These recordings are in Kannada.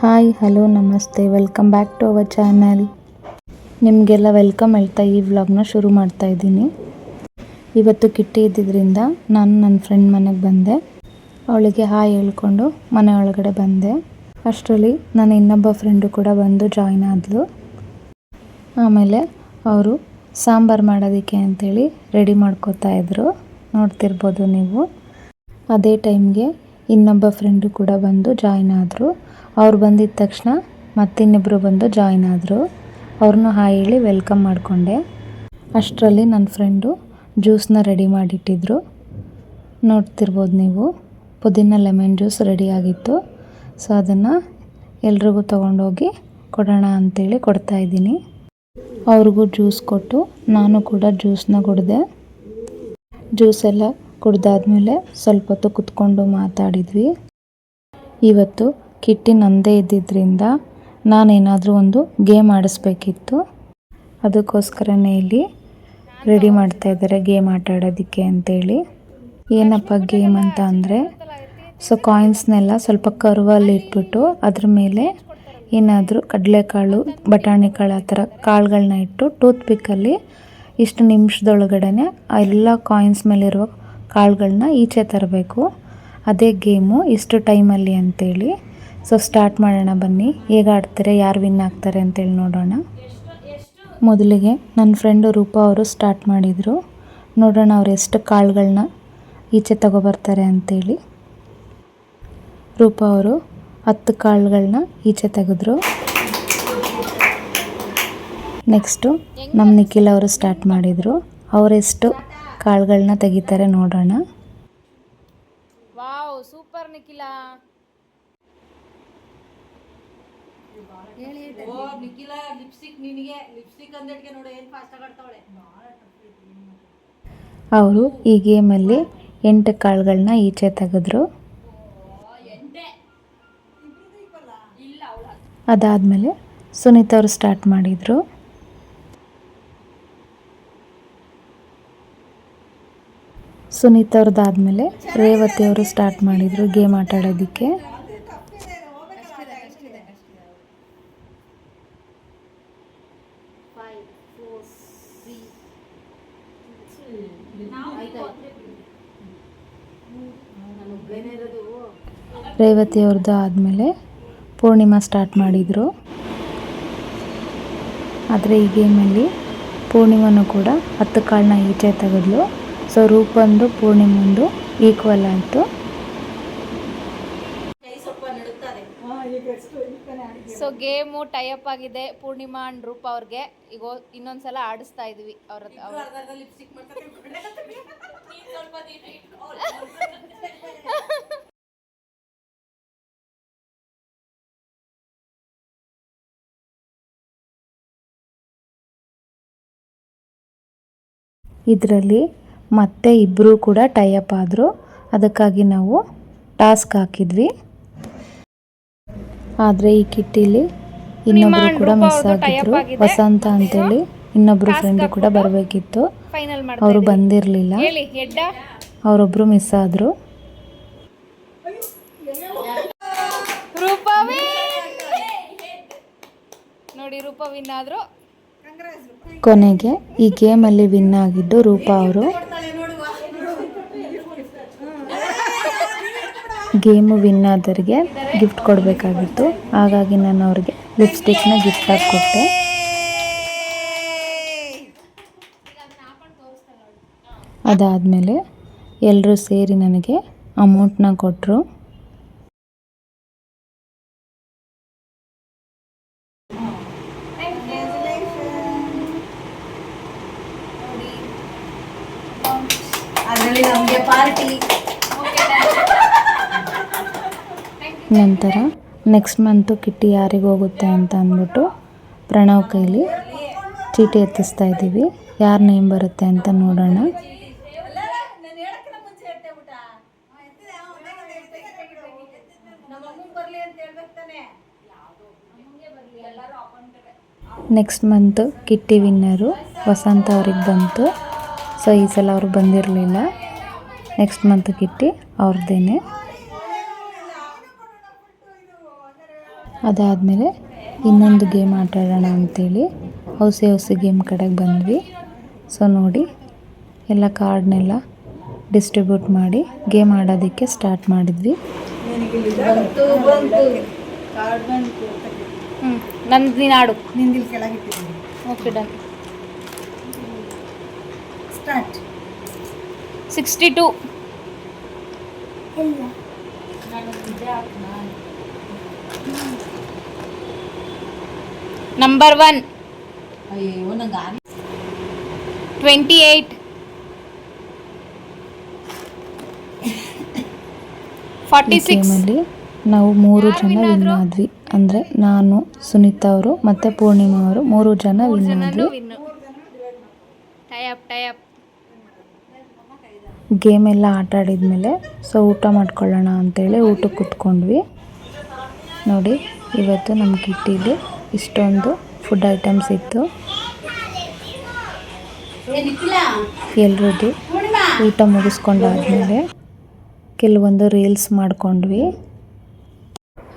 ಹಾಯ್ ಹಲೋ ನಮಸ್ತೆ welcome back to our channel. ನಿಮಗೆಲ್ಲ ವೆಲ್ಕಮ್ ಹೇಳ್ತಾ ಈ ವ್ಲಾಗ್ನ ಶುರು ಮಾಡ್ತಾ ಇದ್ದೀನಿ. ಇವತ್ತು ಕಿಟ್ಟಿ ಇದ್ದಿದ್ದರಿಂದ ನಾನು ನನ್ನ ಫ್ರೆಂಡ್ ಮನೆಗೆ ಬಂದೆ. ಅವಳಿಗೆ ಹಾಯ್ ಹೇಳ್ಕೊಂಡು ಮನೆ ಒಳಗಡೆ ಬಂದೆ. ಅಷ್ಟರಲ್ಲಿ ನನ್ನ ಇನ್ನೊಬ್ಬ ಫ್ರೆಂಡು ಕೂಡ ಬಂದು ಜಾಯ್ನ್ ಆದಳು. ಆಮೇಲೆ ಅವರು ಸಾಂಬಾರು ಮಾಡೋದಕ್ಕೆ ಅಂಥೇಳಿ ರೆಡಿ ಮಾಡ್ಕೋತಾ ಇದ್ರು, ನೋಡ್ತಿರ್ಬೋದು ನೀವು. ಅದೇ ಟೈಮ್ಗೆ ಇನ್ನೊಬ್ಬ ಫ್ರೆಂಡು ಕೂಡ ಬಂದು ಜಾಯ್ನ್ ಆದರು. ಅವ್ರು ಬಂದಿದ್ದ ತಕ್ಷಣ ಮತ್ತಿನ್ನಿಬ್ಬರು ಬಂದು ಜಾಯ್ನ್ ಆದರು. ಅವ್ರನ್ನೂ ಹಾಯ್ ಹೇಳಿ ವೆಲ್ಕಮ್ ಮಾಡಿಕೊಂಡೆ. ಅಷ್ಟರಲ್ಲಿ ನನ್ನ ಫ್ರೆಂಡು ಜ್ಯೂಸನ್ನ ರೆಡಿ ಮಾಡಿಟ್ಟಿದ್ರು, ನೋಡ್ತಿರ್ಬೋದು ನೀವು. ಪುದೀನ ಲೆಮನ್ ಜ್ಯೂಸ್ ರೆಡಿ ಆಗಿತ್ತು. ಸೊ ಅದನ್ನು ಎಲ್ರಿಗೂ ತೊಗೊಂಡೋಗಿ ಕೊಡೋಣ ಅಂಥೇಳಿ ಕೊಡ್ತಾಯಿದ್ದೀನಿ. ಅವ್ರಿಗೂ ಜ್ಯೂಸ್ ಕೊಟ್ಟು ನಾನು ಕೂಡ ಜ್ಯೂಸನ್ನ ಕುಡಿದೆ. ಜ್ಯೂಸೆಲ್ಲ ಕುಡ್ದಾದ್ಮೇಲೆ ಸ್ವಲ್ಪ ಹೊತ್ತು ಕುತ್ಕೊಂಡು ಮಾತಾಡಿದ್ವಿ. ಇವತ್ತು ಕಿಟ್ಟಿ ನಂದೇ ಇದ್ದಿದ್ದರಿಂದ ನಾನೇನಾದರೂ ಒಂದು ಗೇಮ್ ಆಡಿಸ್ಬೇಕಿತ್ತು. ಅದಕ್ಕೋಸ್ಕರನೇ ಇಲ್ಲಿ ರೆಡಿ ಮಾಡ್ತಾಯಿದ್ದಾರೆ ಗೇಮ್ ಆಟ ಆಡೋದಕ್ಕೆ ಅಂತೇಳಿ. ಏನಪ್ಪ ಗೇಮ್ ಅಂತ ಅಂದರೆ, ಸೊ ಕಾಯಿನ್ಸ್ನೆಲ್ಲ ಸ್ವಲ್ಪ ಕರ್ವಲ್ಲಿ ಇಟ್ಬಿಟ್ಟು ಅದ್ರ ಮೇಲೆ ಏನಾದರೂ ಕಡಲೆಕಾಳು, ಬಟಾಣಿ ಕಾಳು ಆ ಥರ ಕಾಳುಗಳನ್ನ ಇಟ್ಟು ಟೂತ್ ಪಿಕ್ಕಲ್ಲಿ ಇಷ್ಟು ನಿಮಿಷದೊಳಗಡೆ ಆ ಎಲ್ಲ ಕಾಯಿನ್ಸ್ ಮೇಲಿರುವ ಕಾಳುಗಳನ್ನ ಈಚೆ ತರಬೇಕು. ಅದೇ ಗೇಮು, ಇಷ್ಟು ಟೈಮಲ್ಲಿ ಅಂತೇಳಿ. ಸೊ ಸ್ಟಾರ್ಟ್ ಮಾಡೋಣ ಬನ್ನಿ. ಹೇಗೆ ಆಡ್ತಾರೆ, ಯಾರು ವಿನ್ ಆಗ್ತಾರೆ ಅಂತೇಳಿ ನೋಡೋಣ. ಮೊದಲಿಗೆ ನನ್ನ ಫ್ರೆಂಡು ರೂಪಾ ಅವರು ಸ್ಟಾರ್ಟ್ ಮಾಡಿದರು. ನೋಡೋಣ ಅವ್ರು ಎಷ್ಟು ಕಾಳುಗಳನ್ನ ಈಚೆ ತಗೊಬರ್ತಾರೆ ಅಂತೇಳಿ. ರೂಪಾ ಅವರು 10 ಕಾಳುಗಳನ್ನ ಈಚೆ ತೆಗೆದ್ರು. ನೆಕ್ಸ್ಟು ನಮ್ಮ ನಿಖಿಲ್ ಅವರು ಸ್ಟಾರ್ಟ್ ಮಾಡಿದರು. ಅವರೆಷ್ಟು ಕಾಳುಗಳನ್ನ ತೆಗಿತಾರೆ ನೋಡೋಣ. ವಾವ್, ಸೂಪರ್ ನಿಖಿಲ. ಅವರು ಈ ಗೇಮಲ್ಲಿ 8 ಕಾಳುಗಳನ್ನ ಈಚೆ ತೆಗೆದ್ರು. ಅದಾದಮೇಲೆ ಸುನೀತಾ ಅವರು ಸ್ಟಾರ್ಟ್ ಮಾಡಿದರು. ಸುನೀತಾ ಅವ್ರದ್ದಾದಮೇಲೆ ರೇವತಿ ಅವರು ಸ್ಟಾರ್ಟ್ ಮಾಡಿದರು ಗೇಮ್ ಆಟ ಆಡೋದಕ್ಕೆ. ರೇವತಿ ಅವ್ರದ್ದು ಆದಮೇಲೆ ಪೂರ್ಣಿಮಾ ಸ್ಟಾರ್ಟ್ ಮಾಡಿದರು. ಆದರೆ ಈ ಗೇಮಲ್ಲಿ ಪೂರ್ಣಿಮಾನು ಕೂಡ 10 ಕಾಳನ್ನ ಈಚೆ ತೆಗೆದ್ಲು. ಸೊ ರೂಪಂದು ಪೂರ್ಣಿಮಂದು ಈಕ್ವಲ್ ಆಯಿತು. ಸೊ ಗೇಮು ಟೈಅಪ್ ಆಗಿದೆ ಪೂರ್ಣಿಮಾ ಅಂಡ್ ರೂಪಾ ಅವ್ರಿಗೆ. ಈಗ ಇನ್ನೊಂದ್ಸಲ ಆಡಿಸ್ತಾ ಇದೀವಿ ಅವ್ರ. ಇದರಲ್ಲಿ ಮತ್ತೆ ಇಬ್ಬರು ಕೂಡ ಟೈಅಪ್ ಆದರು. ಅದಕ್ಕಾಗಿ ನಾವು ಟಾಸ್ಕ್ ಹಾಕಿದ್ವಿ. ಆದರೆ ಈ ಕಿಟ್ಟಿಲಿ ಇನ್ನೊಬ್ಬರು ಕೂಡ ಮಿಸ್ ಆಗಿದ್ರು. ವಸಂತ ಅಂತೇಳಿ ಇನ್ನೊಬ್ಬರು ಫ್ರೆಂಡು ಕೂಡ ಬರಬೇಕಿತ್ತು, ಅವರು ಬಂದಿರಲಿಲ್ಲ. ಅವರೊಬ್ಬರು ಮಿಸ್ ಆದರು. ನೋಡಿ, ರೂಪಾ ವಿನ್ ಆದ್ರು. ಕೊನೆಗೆ ಈ ಗೇಮಲ್ಲಿ ವಿನ್ ಆಗಿದ್ದು ರೂಪಾ ಅವರು. ಗೇಮು ವಿನ್ ಆದವರಿಗೆ ಗಿಫ್ಟ್ ಕೊಡಬೇಕಾಗಿತ್ತು, ಹಾಗಾಗಿ ನಾನು ಅವ್ರಿಗೆ ಲಿಪ್ಸ್ಟಿಕ್ನ ಗಿಫ್ಟಾಗಿ ಕೊಟ್ಟೆ. ಅದಾದಮೇಲೆ ಎಲ್ಲರೂ ಸೇರಿ ನನಗೆ ಅಮೌಂಟ್ನ ಕೊಟ್ಟರು. ನಂತರ ನೆಕ್ಸ್ಟ್ ಮಂತು ಕಿಟ್ಟಿ ಯಾರಿಗೆ ಹೋಗುತ್ತೆ ಅಂತ ಅಂದ್ಬಿಟ್ಟು ಪ್ರಣವ್ ಕೈಲಿ ಚೀಟಿ ಎತ್ತಿಸ್ತಾ ಇದ್ದೀವಿ. ಯಾರ ನೇಮ್ ಬರುತ್ತೆ ಅಂತ ನೋಡೋಣ. Next month kitty winner Vasantha ಅವ್ರಿಗೆ ಬಂತು. ಸೊ ಈ ಸಲ ಅವರು ಬಂದಿರಲಿಲ್ಲ. ನೆಕ್ಸ್ಟ್ ಮಂತ್ ಕಿಟ್ಟಿ ಅವ್ರದ್ದೇನೆ. ಅದಾದಮೇಲೆ ಇನ್ನೊಂದು ಗೇಮ್ ಆಟ ಆಡೋಣ ಅಂಥೇಳಿ ಔಸಿ ಗೇಮ್ ಕಡೆಗೆ ಬಂದ್ವಿ. ಸೊ ನೋಡಿ, ಎಲ್ಲ ಕಾರ್ಡ್ನೆಲ್ಲ ಡಿಸ್ಟ್ರಿಬ್ಯೂಟ್ ಮಾಡಿ ಗೇಮ್ ಆಡೋದಕ್ಕೆ ಸ್ಟಾರ್ಟ್ ಮಾಡಿದ್ವಿ. ನಂದು ನೀನು ಆಡು. Okay done. ಸ್ಟಾರ್ಟ್. 62. ನಂಬರ್ 1. 28. 46. ಗೇಮಲ್ಲಿ ನಾವು 3 ಜನ ವಿನ್ ಆದ್ವಿ. ಅಂದರೆ ನಾನು, ಸುನೀತಾ ಅವರು ಮತ್ತು ಪೂರ್ಣಿಮಾ ಅವರು 3 ಜನ ವಿನ್ ಆದ್ವಿ. Tie up. ಗೇಮ್ ಎಲ್ಲ ಆಟ ಆಡಿದ್ಮೇಲೆ ಸೊ ಊಟ ಮಾಡ್ಕೊಳ್ಳೋಣ ಅಂತೇಳಿ ಊಟಕ್ಕೆ ಕೂತ್ಕೊಂಡ್ವಿ. ನೋಡಿ, ಇವತ್ತು ನಮ್ಮ ಕಿಟ್ಟಿಲಿ ಇಷ್ಟೊಂದು ಫುಡ್ ಐಟಮ್ಸ್ ಇತ್ತು. ಎಲ್ರದ್ದು ಊಟ ಮುಗಿಸ್ಕೊಂಡಾದ್ಮೇಲೆ ಕೆಲವೊಂದು ರೀಲ್ಸ್ ಮಾಡ್ಕೊಂಡ್ವಿ,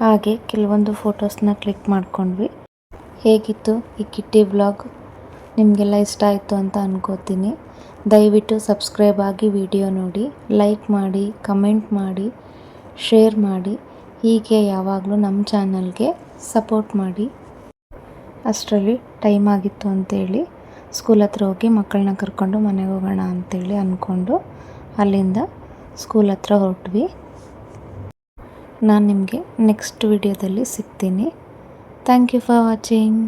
ಹಾಗೆ ಕೆಲವೊಂದು ಫೋಟೋಸ್ನ ಕ್ಲಿಕ್ ಮಾಡ್ಕೊಂಡ್ವಿ. ಹೇಗಿತ್ತು ಈ ಕಿಟ್ಟಿ ವ್ಲಾಗ್? ನಿಮಗೆಲ್ಲ ಇಷ್ಟ ಆಯಿತು ಅಂತ ಅನ್ಕೋತೀನಿ. ದಯವಿಟ್ಟು ಸಬ್ಸ್ಕ್ರೈಬ್ ಆಗಿ ವಿಡಿಯೋ ನೋಡಿ, ಲೈಕ್ ಮಾಡಿ, ಕಮೆಂಟ್ ಮಾಡಿ, ಶೇರ್ ಮಾಡಿ. ಹೀಗೆ ಯಾವಾಗಲೂ ನಮ್ಮ ಚಾನಲ್ಗೆ ಸಪೋರ್ಟ್ ಮಾಡಿ. ಅಷ್ಟರಲ್ಲಿ ಟೈಮ್ ಆಗಿತ್ತು ಅಂತೇಳಿ ಸ್ಕೂಲ್ ಹತ್ರ ಹೋಗಿ ಮಕ್ಕಳನ್ನ ಕರ್ಕೊಂಡು ಮನೆಗೆ ಹೋಗೋಣ ಅಂತೇಳಿ ಅಂದ್ಕೊಂಡು ಅಲ್ಲಿಂದ ಸ್ಕೂಲ್ ಹತ್ರ ಹೊರಟ್ವಿ. ನಾನು ನಿಮಗೆ ನೆಕ್ಸ್ಟ್ ವಿಡಿಯೋದಲ್ಲಿ ಸಿಗ್ತೀನಿ. Thank you for watching.